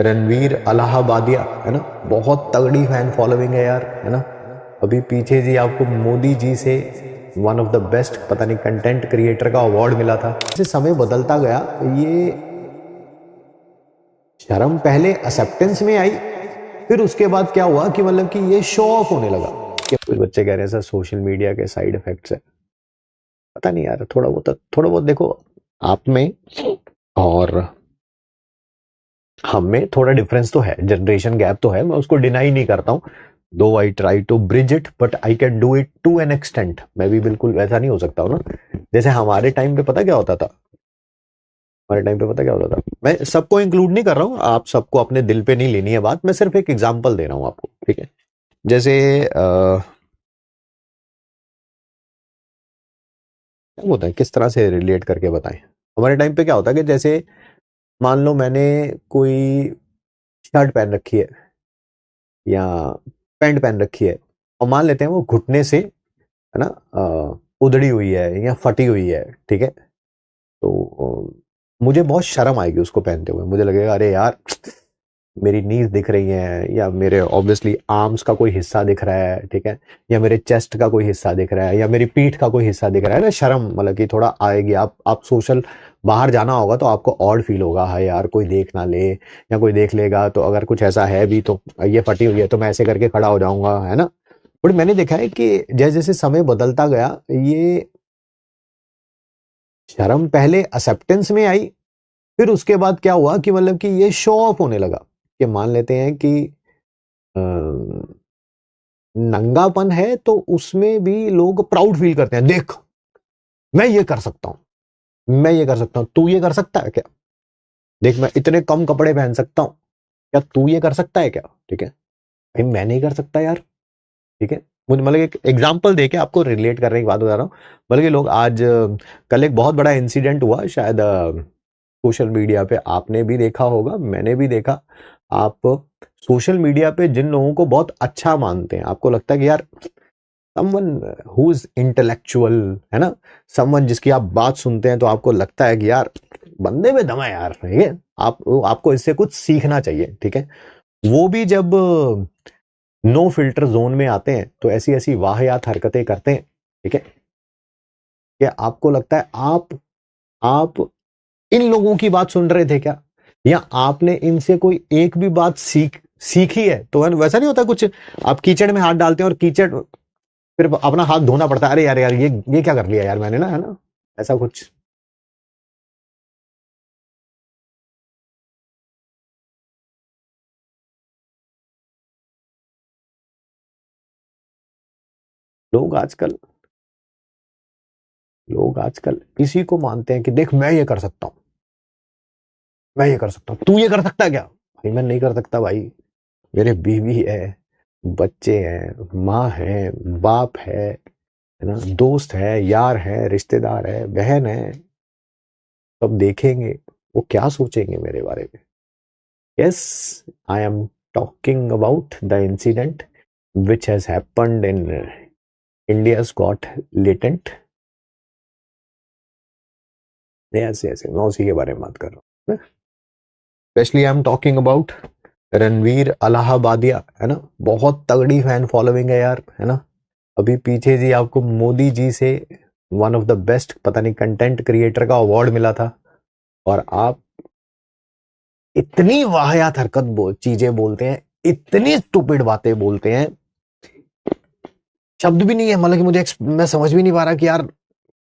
रणवीर अलाहाबादिया है ना, बहुत तगड़ी फैन फॉलोइंग है यार, है ना। अभी पीछे जी आपको मोदी जी से वन ऑफ द बेस्ट पता नहीं कंटेंट क्रिएटर का अवार्ड मिला था। जैसे समय बदलता गया ये शर्म पहले एक्सेप्टेंस में आई, फिर उसके बाद क्या हुआ कि मतलब कि ये शो ऑफ होने लगा। कि कुछ बच्चे कह रहे हैं सर सोशल मीडिया के साइड इफेक्ट्स है, पता नहीं यार, थोड़ा बहुत देखो आप में और हम में थोड़ा डिफरेंस तो है, जनरेशन गैप तो है, मैं उसको डिनाई नहीं करता हूँ। Though I try to bridge it but I can do it to an extent. मैं भी बिल्कुल वैसा नहीं हो सकता हूँ ना। जैसे हमारे टाइम पे पता क्या होता था, हमारे टाइम पे पता क्या होता था, मैं सबको इंक्लूड नहीं कर रहा हूँ, आप सबको अपने दिल पे नहीं लेनी है बात, मैं सिर्फ एक एग्जांपल दे रहा हूँ आपको, ठीक है। जैसे क्या होता है, किस तरह से रिलेट करके बताएं। हमारे टाइम पे क्या होता है कि जैसे मान लो मैंने कोई शर्ट पहन रखी है या पैंट पहन रखी है, और मान लेते हैं वो घुटने से है ना उधड़ी हुई है या फटी हुई है, ठीक है। तो मुझे बहुत शर्म आएगी उसको पहनते हुए, मुझे लगेगा अरे यार मेरी नीज दिख रही है, या मेरे ऑब्वियसली आर्म्स का कोई हिस्सा दिख रहा है, ठीक है, या मेरे चेस्ट का कोई हिस्सा दिख रहा है, या मेरी पीठ का कोई हिस्सा दिख रहा है ना, शर्म मतलब कि थोड़ा आएगी। आप सोशल बाहर जाना होगा तो आपको ऑड फील होगा, हाय यार कोई देख ना ले, या कोई देख लेगा तो अगर कुछ ऐसा है भी तो ये फटी हुई है तो मैं ऐसे करके खड़ा हो जाऊंगा, है ना। बट मैंने देखा है कि जैसे जैसे समय बदलता गया ये शर्म पहले एक्सेप्टेंस में आई, फिर उसके बाद क्या हुआ कि मतलब कि ये शो ऑफ होने लगा। कि मान लेते हैं कि अ, नंगापन है तो उसमें भी लोग प्राउड फील करते हैं, देख मैं ये कर सकता हूं, मैं ये कर सकता हूं, तू ये कर सकता है क्या, देख मैं इतने कम कपड़े पहन सकता हूं, क्या तू ये कर सकता है क्या, ठीक है। भाई मैं नहीं कर सकता यार, ठीक है। मुझे मतलब एक एग्जांपल देके आपको रिलेट करने की बात बता रहा हूँ। बल्कि लोग आज कल एक बहुत बड़ा इंसिडेंट हुआ, शायद सोशल मीडिया पे आपने भी देखा होगा, मैंने भी देखा। आप सोशल मीडिया पे जिन लोगों को बहुत अच्छा मानते हैं, आपको लगता है कि यार समवन हु इज इंटेलेक्चुअल, है ना, समवन जिसकी आप बात सुनते हैं तो आपको लगता है कि यार बंदे में दम है यार, ठीक है, आपको इससे कुछ सीखना चाहिए, ठीक है। वो भी जब नो फिल्टर जोन में आते हैं तो ऐसी ऐसी वाहियात हरकतें करते हैं, ठीक है। कि आपको लगता है आप इन लोगों की बात सुन रहे थे क्या, या आपने इनसे कोई एक भी बात सीखी है। तो वैसा नहीं होता कुछ, आप कीचड़ में हाथ डालते हैं और कीचड़ फिर अपना हाथ धोना पड़ता है, अरे यार यार ये क्या कर लिया यार मैंने ना, है ना, ऐसा कुछ। लोग आजकल लोग आजकल इसी को मानते हैं कि देख मैं ये कर सकता हूं, मैं ये कर सकता हूं, तू ये कर सकता है क्या। भाई मैं नहीं कर सकता भाई, मेरे बीवी है, बच्चे हैं, माँ है, बाप है ना, दोस्त है, यार है, रिश्तेदार है, बहन है, सब देखेंगे, वो क्या सोचेंगे मेरे बारे में। Yes, I am talking about the incident which has happened in India's Got Latent। Yes yes, मैं उसी के बारे में बात कर रहा हूँ। Specially I am talking about Ranveer Allahbadia, है ना, बहुत तगड़ी फैन फॉलोइंग है यार, है ना। अभी पीछे जी आपको मोदी जी से वन ऑफ द बेस्ट पता नहीं कंटेंट क्रिएटर का अवार्ड मिला था, और आप इतनी वाहियात चीजें बोलते हैं, इतनी स्टूपिड बातें बोलते हैं, शब्द भी नहीं है, मतलब कि मैं समझ भी नहीं पा रहा कि यार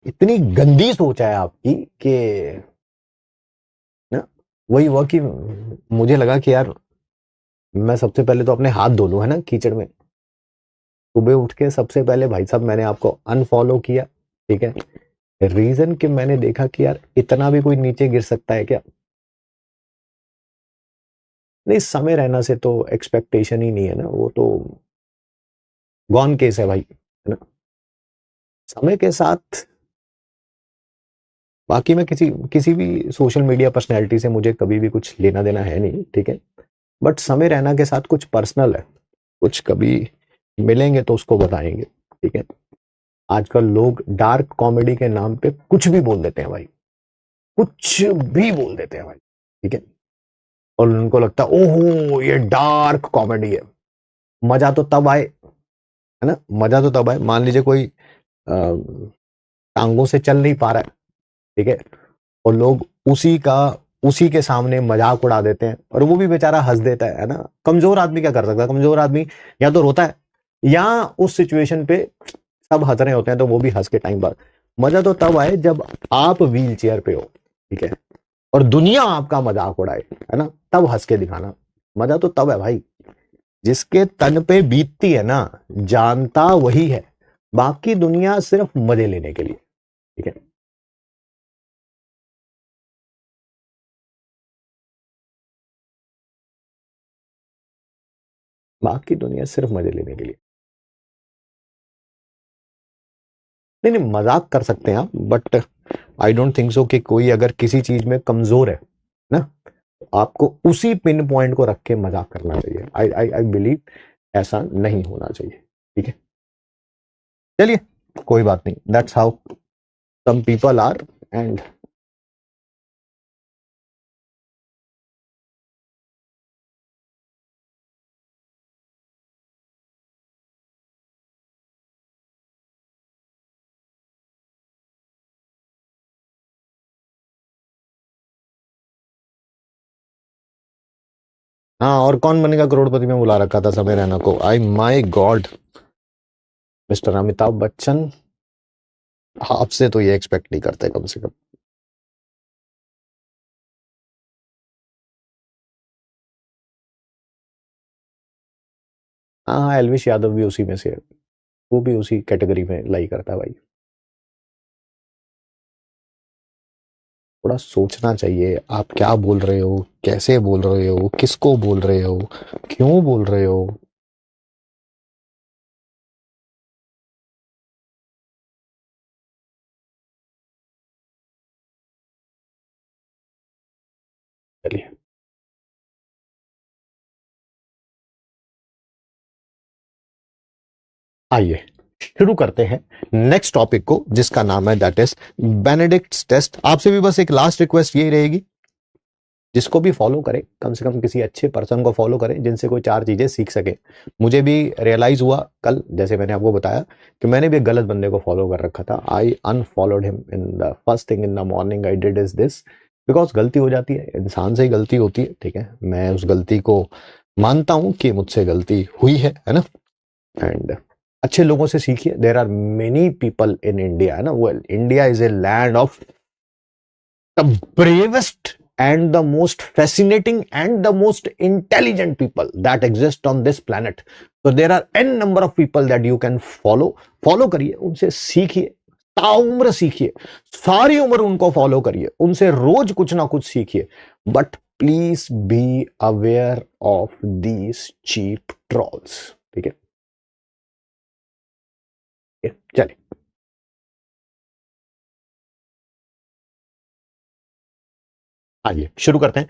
इतनी गंदी सोच है आपकी कि ना। वही हुआ कि मुझे लगा कि यार मैं सबसे पहले तो अपने हाथ धो लूं, है ना, कीचड़ में। सुबह उठ के सबसे पहले भाई साहब मैंने आपको अनफॉलो किया, ठीक है। रीजन कि मैंने देखा कि यार इतना भी कोई नीचे गिर सकता है क्या। नहीं, समय रहना से तो एक्सपेक्टेशन ही नहीं है ना, वो तो गॉन केस है भाई, है ना। समय के साथ बाकी मैं किसी किसी भी सोशल मीडिया पर्सनैलिटी से मुझे कभी भी कुछ लेना देना है नहीं, ठीक है। बट समय रहना के साथ कुछ पर्सनल है, कुछ कभी मिलेंगे तो उसको बताएंगे, ठीक है। आजकल लोग डार्क कॉमेडी के नाम पे कुछ भी बोल देते हैं भाई, कुछ भी बोल देते हैं भाई, ठीक है। और उनको लगता है ओहो ये डार्क कॉमेडी है। मजा तो तब आए, है ना, मजा तो तब आए, मान लीजिए कोई टांगों से चल नहीं पा रहा है, ठीक है, और लोग उसी के सामने मजाक उड़ा देते हैं और वो भी बेचारा हंस देता है ना। कमजोर आदमी क्या कर सकता है? कमजोर आदमी या तो रोता है, या उस सिचुएशन पे सब हंस रहे होते हैं तो वो भी हंस के टाइम बाद। मजा तो तब आए जब आप व्हील चेयर पे हो, ठीक है, और दुनिया आपका मजाक उड़ाए, है ना, तब हंस के दिखाना। मजा तो तब है भाई, जिसके तन पे बीतती है ना, जानता वही है, बाकी दुनिया सिर्फ मजे लेने के लिए, ठीक है। बाकी दुनिया सिर्फ मजे लेने के लिए। नहीं नहीं, मजाक कर सकते हैं आप, but I don't think so कि कोई अगर किसी चीज में कमजोर है ना, तो आपको उसी पिन पॉइंट को रख के मजाक करना चाहिए। आई आई आई बिलीव ऐसा नहीं होना चाहिए, ठीक है। चलिए, कोई बात नहीं, that's how some people are. And हाँ, और कौन बनेगा करोड़पति में बुला रखा था समय रैना को, आई माई गॉड। मिस्टर अमिताभ बच्चन, आपसे तो ये एक्सपेक्ट नहीं करते कम से कम। हाँ हाँ, एलविश यादव भी उसी में से है, वो भी उसी कैटेगरी में लाई करता है भाई। थोड़ा सोचना चाहिए, आप क्या बोल रहे हो, कैसे बोल रहे हो, किसको बोल रहे हो, क्यों बोल रहे हो। चलिए, आइए शुरू करते हैं नेक्स्ट टॉपिक को, जिसका नाम है दैट इज बेनेडिक्ट टेस्ट। आपसे भी बस एक लास्ट रिक्वेस्ट यही रहेगी, जिसको भी फॉलो करें कम से कम किसी अच्छे पर्सन को फॉलो करें जिनसे कोई चार चीजें सीख सके। मुझे भी रियलाइज हुआ कल, जैसे मैंने आपको बताया, कि मैंने भी एक गलत बंदे को फॉलो कर रखा था। I unfollowed him in the first thing in the morning I did is this, because गलती हो जाती है, इंसान से ही गलती होती है, ठीक है। मैं उस गलती को मानता हूं कि मुझसे गलती हुई है ना। एंड अच्छे लोगों से सीखिए, there are many people in India, है ना। Well, India is a land of the bravest and the most fascinating and the most intelligent people that exist on this planet. So there are n number of people that you can follow करिए, उनसे सीखिए, ताउम्र सीखिए, सारी उम्र उनको follow करिए, उनसे रोज कुछ ना कुछ सीखिए, but please be aware of these cheap trolls, ठीक है। चलिए, आइए शुरू करते हैं।